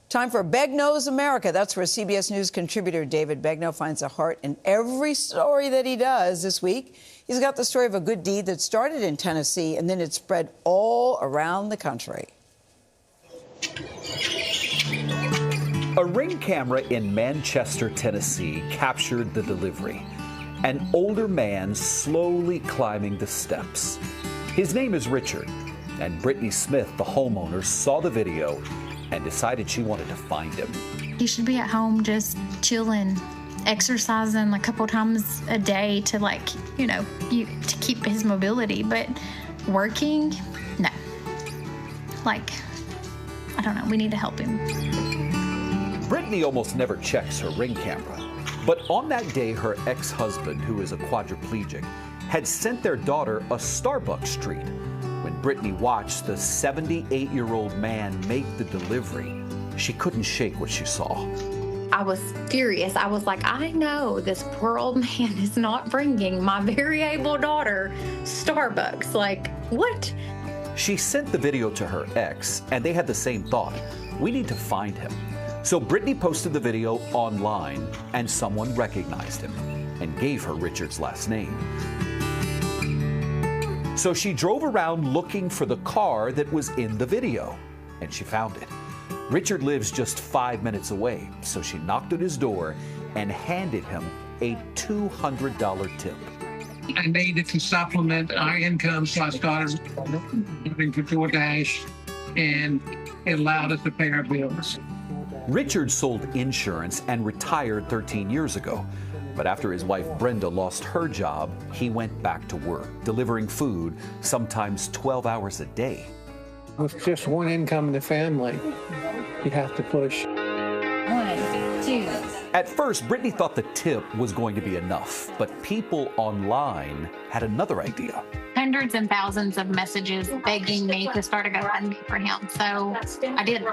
Time for Begnaud's America. That's where CBS News contributor David Begnaud finds a heart in every story that he does this week. He's got the story of a good deed that started in Tennessee and then it spread all around the country. A Ring camera in Manchester, Tennessee captured the delivery. An older man slowly climbing the steps. His name is Richard, and Brittany Smith, the homeowner, saw the video and decided she wanted to find him. He should be at home just chilling, exercising a couple times a day to to keep his mobility, but working, no. I don't know, we need to help him. Brittany almost never checks her Ring camera, but on that day, her ex-husband, who is a quadriplegic, had sent their daughter a Starbucks treat. When Brittany watched the 78-year-old man make the delivery, she couldn't shake what she saw. I was furious. I was like, I know this poor old man is not bringing my very able daughter Starbucks. What? She sent the video to her ex, and they had the same thought. We need to find him. So Brittany posted the video online, and someone recognized him and gave her Richard's last name. So she drove around looking for the car that was in the video, and she found it. Richard lives just 5 minutes away, so she knocked on his door and handed him a $200 tip. I needed to supplement our income, so I started working for DoorDash, and it allowed us to pay our bills. Richard sold insurance and retired 13 years ago. But after his wife Brenda lost her job, he went back to work, delivering food, sometimes 12 hours a day. With just one income in the family, you have to push. 1, 2. At first, Brittany thought the tip was going to be enough, but people online had another idea. Hundreds and thousands of messages begging me to start a GoFundMe for him, so I did.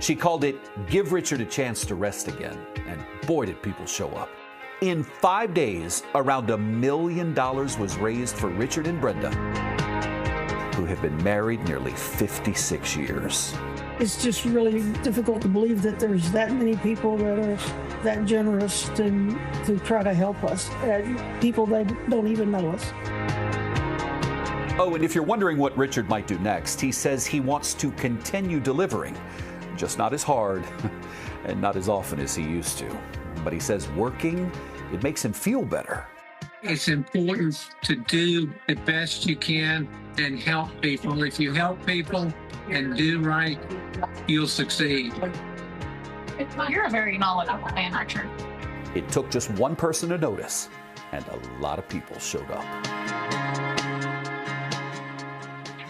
She called it Give Richard a Chance to Rest Again, and boy did people show up. In 5 days, around $1 million was raised for Richard and Brenda, who have been married nearly 56 years. It's just really difficult to believe that there's that many people that are that generous to try to help us, people that don't even know us. Oh, and if you're wondering what Richard might do next, he says he wants to continue delivering, just not as hard and not as often as he used to. But he says working, it makes him feel better. It's important to do the best you can and help people. If you help people and do right, you'll succeed. You're a very knowledgeable man, Richard. It took just one person to notice, and a lot of people showed up.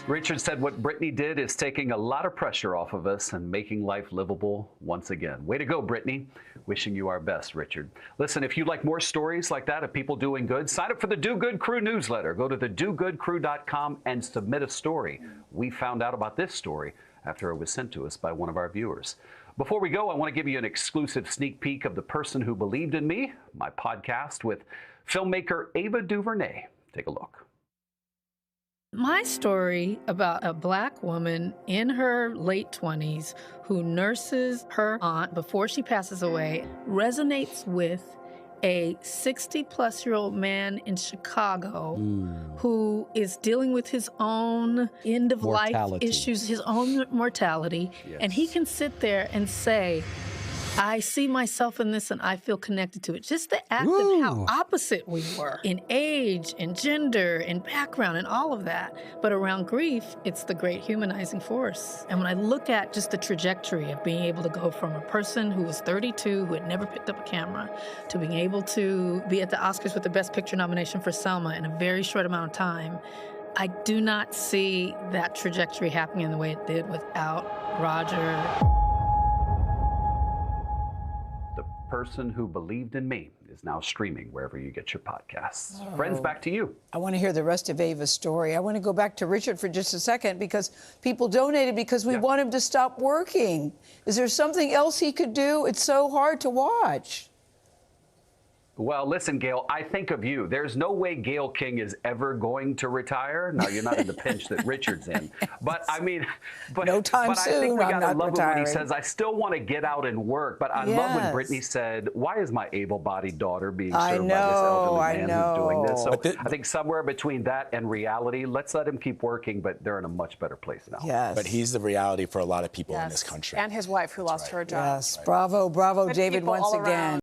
Richard said what Brittany did is taking a lot of pressure off of us and making life livable once again. Way to go, Brittany. Wishing you our best, Richard. Listen, if you'd like more stories like that of people doing good, sign up for the Do Good Crew newsletter. Go to thedogoodcrew.com and submit a story. We found out about this story after it was sent to us by one of our viewers. Before we go, I want to give you an exclusive sneak peek of The Person Who Believed in Me, my podcast with filmmaker Ava DuVernay. Take a look. My story about a Black woman in her late 20s who nurses her aunt before she passes away resonates with a 60-plus-year-old man in Chicago who is dealing with his own end-of-life issues, his own mortality, and he can sit there and say, I see myself in this and I feel connected to it. Just the act of how opposite we were in age and gender and background and all of that. But around grief, it's the great humanizing force. And when I look at just the trajectory of being able to go from a person who was 32, who had never picked up a camera, to being able to be at the Oscars with the Best Picture nomination for Selma in a very short amount of time, I do not see that trajectory happening in the way it did without Roger. Person Who Believed in Me is now streaming wherever you get your podcasts. Friends, back to you. I want to hear the rest of Ava's story. I want to go back to Richard for just a second because people donated because we want him to stop working. Is there something else he could do? It's so hard to watch. Well, listen, Gayle, I think of you. There's no way Gayle King is ever going to retire. Now, you're not in the pinch that Richard's in. But, I mean, No time but soon, I think we I'm got to not love it when he retiring. says, I still want to get out and work. But I love when Yes. Brittany said, why is my able-bodied daughter being I served by this elderly know, I man who's doing this? So know. I think somewhere between that and reality, let's let him keep working, but they're in a much better place now. Yes. But he's the reality for a lot of people in this country. And his wife, who lost her job. Yes. Bravo, bravo, Good David, people once all again. around.